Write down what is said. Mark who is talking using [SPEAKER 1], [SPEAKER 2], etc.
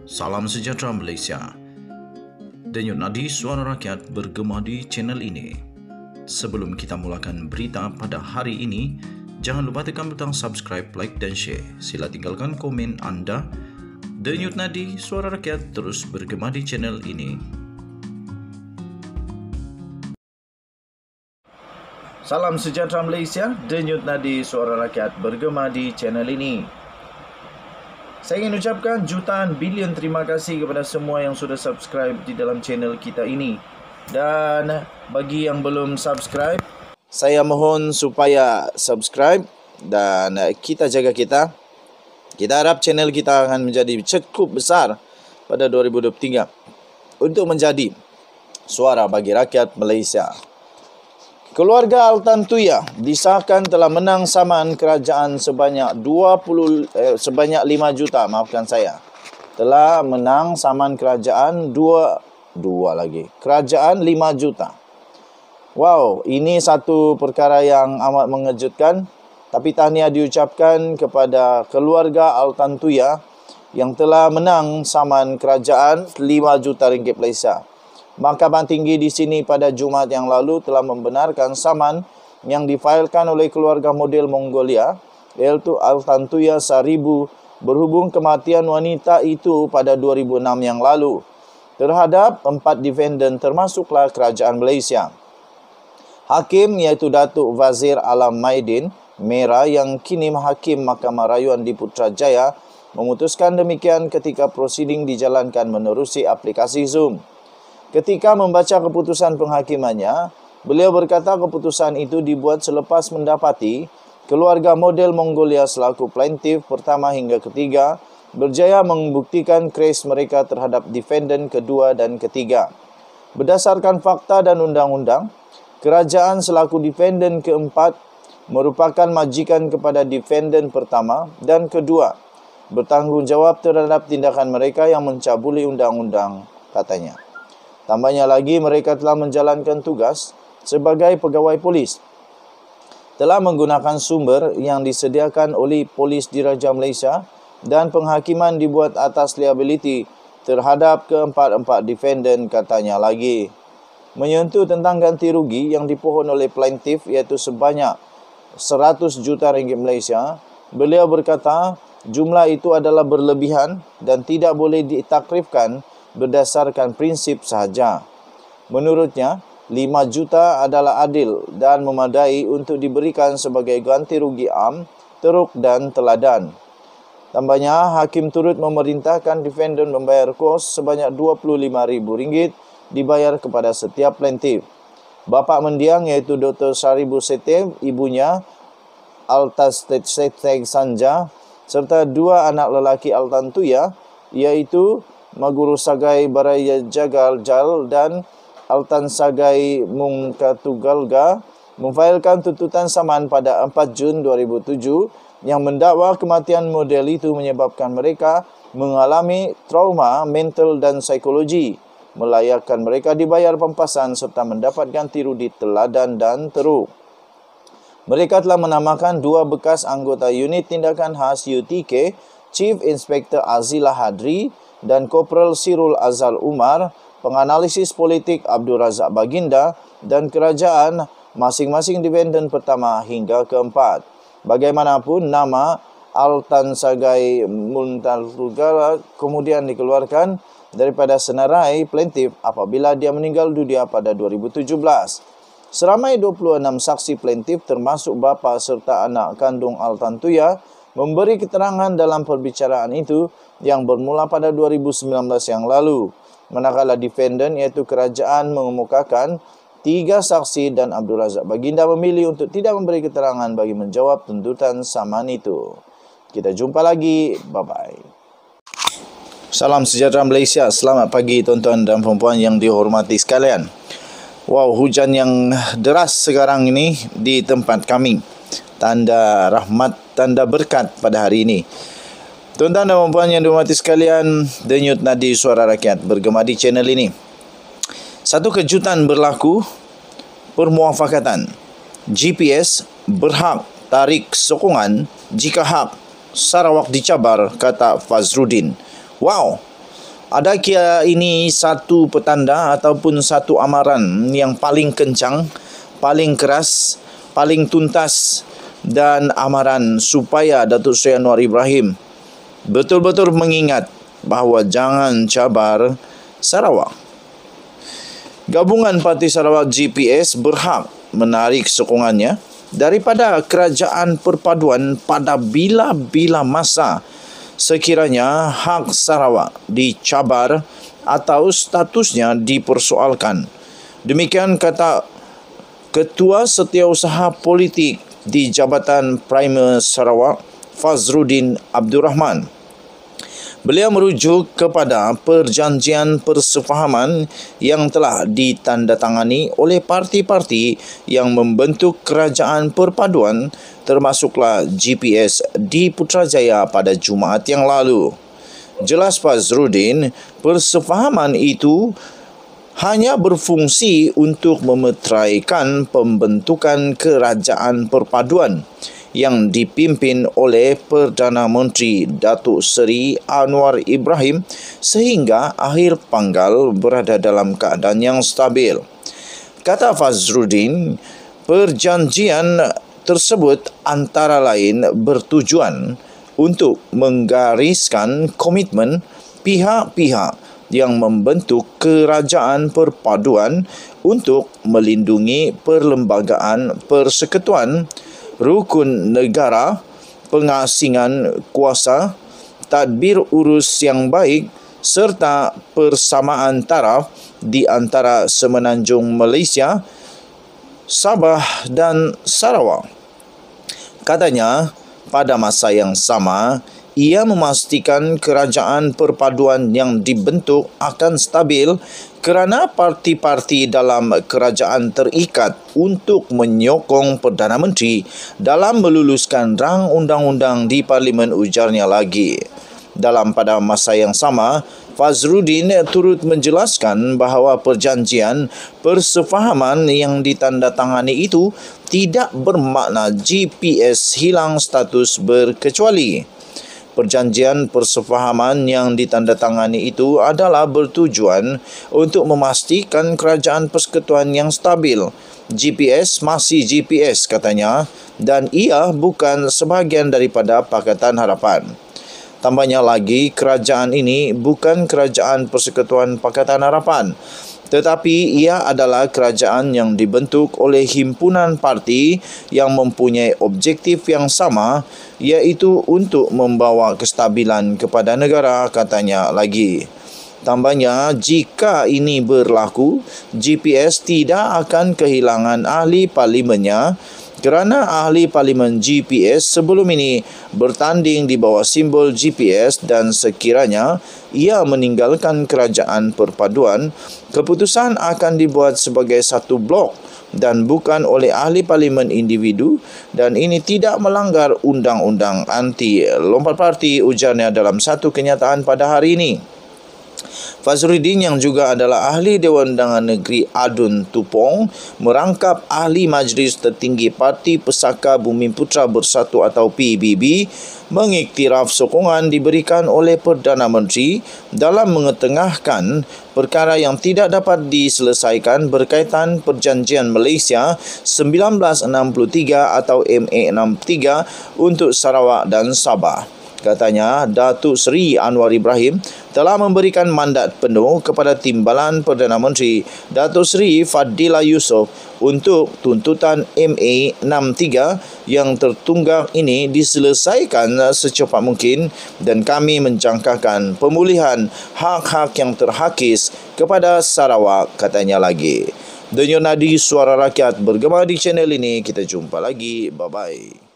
[SPEAKER 1] Salam sejahtera Malaysia. Denyut nadi suara rakyat bergema di channel ini. Sebelum kita mulakan berita pada hari ini, jangan lupa tekan butang subscribe, like dan share. Sila tinggalkan komen anda. Denyut nadi suara rakyat terus bergema di channel ini. Salam sejahtera Malaysia. Denyut nadi suara rakyat bergema di channel ini. Saya ingin ucapkan jutaan bilion terima kasih kepada semua yang sudah subscribe di dalam channel kita ini. Dan bagi yang belum subscribe, saya mohon supaya subscribe dan kita jaga kita. Kita harap channel kita akan menjadi cukup besar pada 2023 untuk menjadi suara bagi rakyat Malaysia. Keluarga Altantuya disahkan telah menang saman kerajaan sebanyak 5 juta, Telah menang saman kerajaan 5 juta. Wow, ini satu perkara yang amat mengejutkan. Tapi tahniah diucapkan kepada keluarga Altantuya yang telah menang saman kerajaan 5 juta ringgit Malaysia. Mahkamah Tinggi di sini pada Jumaat yang lalu telah membenarkan saman yang difailkan oleh keluarga model Mongolia, iaitu Altantuya Saribu, berhubung kematian wanita itu pada 2006 yang lalu, terhadap 4 defendant termasuklah kerajaan Malaysia. Hakim iaitu Datuk Wazir Alam Maidin Mera yang kini Hakim Mahkamah Rayuan di Putrajaya memutuskan demikian ketika prosiding dijalankan menerusi aplikasi Zoom. Ketika membaca keputusan penghakimannya, beliau berkata keputusan itu dibuat selepas mendapati keluarga model Mongolia selaku plaintiff pertama hingga ketiga berjaya membuktikan kes mereka terhadap defendant kedua dan ketiga. Berdasarkan fakta dan undang-undang, kerajaan selaku defendant keempat merupakan majikan kepada defendant pertama dan kedua, bertanggungjawab terhadap tindakan mereka yang mencabuli undang-undang, katanya. Tambahnya lagi, mereka telah menjalankan tugas sebagai pegawai polis. Telah menggunakan sumber yang disediakan oleh Polis Diraja Malaysia dan penghakiman dibuat atas liability terhadap keempat-empat defendant, katanya lagi. Menyentuh tentang ganti rugi yang dipohon oleh plaintiff iaitu sebanyak 100 juta ringgit Malaysia, beliau berkata jumlah itu adalah berlebihan dan tidak boleh ditakrifkan berdasarkan prinsip sahaja. Menurutnya, 5 juta adalah adil dan memadai untuk diberikan sebagai ganti rugi am, teruk dan teladan. Tambahnya, hakim turut memerintahkan defendant membayar kos sebanyak RM25,000 dibayar kepada setiap plaintiff. Bapa mendiang iaitu Dr. Saribu Sete, ibunya Altas Seteg Sanja, serta 2 anak lelaki Altantuya iaitu Maguru Sagai Baraya Jagal Jal dan Altan Sagai Mungkatugalga memfailkan tuntutan saman pada 4 Jun 2007 yang mendakwa kematian model itu menyebabkan mereka mengalami trauma mental dan psikologi, melayakkan mereka dibayar pempasan serta mendapat ganti rugi teladan dan teruk. Mereka telah menamakan 2 bekas anggota unit tindakan khas UTK, Chief Inspector Azilah Hadri dan Kopral Sirul Azal Umar, penganalisis politik Abdul Razak Baginda dan kerajaan masing-masing defendant pertama hingga keempat. Bagaimanapun, nama Altan Sagai Muntalugala kemudian dikeluarkan daripada senarai plaintiff apabila dia meninggal dunia pada 2017. Seramai 26 saksi plaintiff termasuk bapa serta anak kandung Altantuya memberi keterangan dalam perbicaraan itu yang bermula pada 2019 yang lalu. Manakala defendant iaitu kerajaan mengemukakan 3 saksi dan Abdul Razak Baginda memilih untuk tidak memberi keterangan bagi menjawab tuntutan saman itu. Kita jumpa lagi. Bye-bye. Salam sejahtera Malaysia. Selamat pagi tuan-tuan dan puan-puan yang dihormati sekalian. Wow, hujan yang deras sekarang ini di tempat kami. Tanda rahmat, tanda berkat pada hari ini. Tuan-tuan dan puan-puan yang dihormati sekalian, Denyut Nadi Suara Rakyat bergema di channel ini. Satu kejutan berlaku, permuafakatan. GPS berhak tarik sokongan jika hak Sarawak dicabar, kata Fazrudin. Wow, Adakah ini satu petanda ataupun satu amaran yang paling kencang, paling keras, paling tuntas dan amaran supaya Datuk Seri Anwar Ibrahim betul-betul mengingat bahawa jangan cabar Sarawak. Gabungan Parti Sarawak GPS berhak menarik sokongannya daripada kerajaan perpaduan pada bila-bila masa sekiranya hak Sarawak dicabar atau statusnya dipersoalkan. Demikian kata Ketua Setiausaha Politik di Jabatan Primer Sarawak, Fazruddin Abdul Rahman. Beliau merujuk kepada perjanjian persefahaman yang telah ditandatangani oleh parti-parti yang membentuk kerajaan perpaduan termasuklah GPS di Putrajaya pada Jumaat yang lalu. Jelas Fazruddin, persefahaman itu hanya berfungsi untuk memeteraikan pembentukan kerajaan perpaduan yang dipimpin oleh Perdana Menteri Datuk Seri Anwar Ibrahim sehingga akhir panggal berada dalam keadaan yang stabil. Kata Fazruddin, perjanjian tersebut antara lain bertujuan untuk menggariskan komitmen pihak-pihak yang membentuk kerajaan perpaduan untuk melindungi perlembagaan persekutuan, rukun negara, pengasingan kuasa, tadbir urus yang baik serta persamaan taraf di antara Semenanjung Malaysia, Sabah dan Sarawak. Katanya, pada masa yang sama, ia memastikan kerajaan perpaduan yang dibentuk akan stabil kerana parti-parti dalam kerajaan terikat untuk menyokong Perdana Menteri dalam meluluskan rang undang-undang di Parlimen, ujarnya lagi. Pada masa yang sama, Fazruddin turut menjelaskan bahawa perjanjian persefahaman yang ditandatangani itu tidak bermakna GPS hilang status berkecuali. Perjanjian persefahaman yang ditandatangani itu adalah bertujuan untuk memastikan kerajaan persekutuan yang stabil. GPS masih GPS, katanya, dan ia bukan sebahagian daripada Pakatan Harapan. Tambahnya lagi, kerajaan ini bukan kerajaan persekutuan Pakatan Harapan, tetapi ia adalah kerajaan yang dibentuk oleh himpunan parti yang mempunyai objektif yang sama, iaitu untuk membawa kestabilan kepada negara, katanya lagi. Tambahnya, jika ini berlaku, GPS tidak akan kehilangan ahli parlimennya kerana ahli parlimen GPS sebelum ini bertanding di bawah simbol GPS dan sekiranya ia meninggalkan kerajaan perpaduan, keputusan akan dibuat sebagai satu blok dan bukan oleh ahli parlimen individu dan ini tidak melanggar undang-undang anti lompat parti, ujarnya dalam satu kenyataan pada hari ini. Fazruddin yang juga adalah ahli Dewan Undangan Negeri Adun Tupong merangkap ahli Majlis Tertinggi Parti Pesaka Bumiputra Bersatu atau PBB mengiktiraf sokongan diberikan oleh Perdana Menteri dalam mengetengahkan perkara yang tidak dapat diselesaikan berkaitan Perjanjian Malaysia 1963 atau MA63 untuk Sarawak dan Sabah. Katanya, Datuk Seri Anwar Ibrahim telah memberikan mandat penuh kepada Timbalan Perdana Menteri Datuk Seri Fadila Yusof untuk tuntutan MA63 yang tertunggak ini diselesaikan secepat mungkin dan kami menjangkakan pemulihan hak-hak yang terhakis kepada Sarawak, katanya lagi. Denyut nadi suara rakyat bergema di channel ini. Kita jumpa lagi. Bye-bye.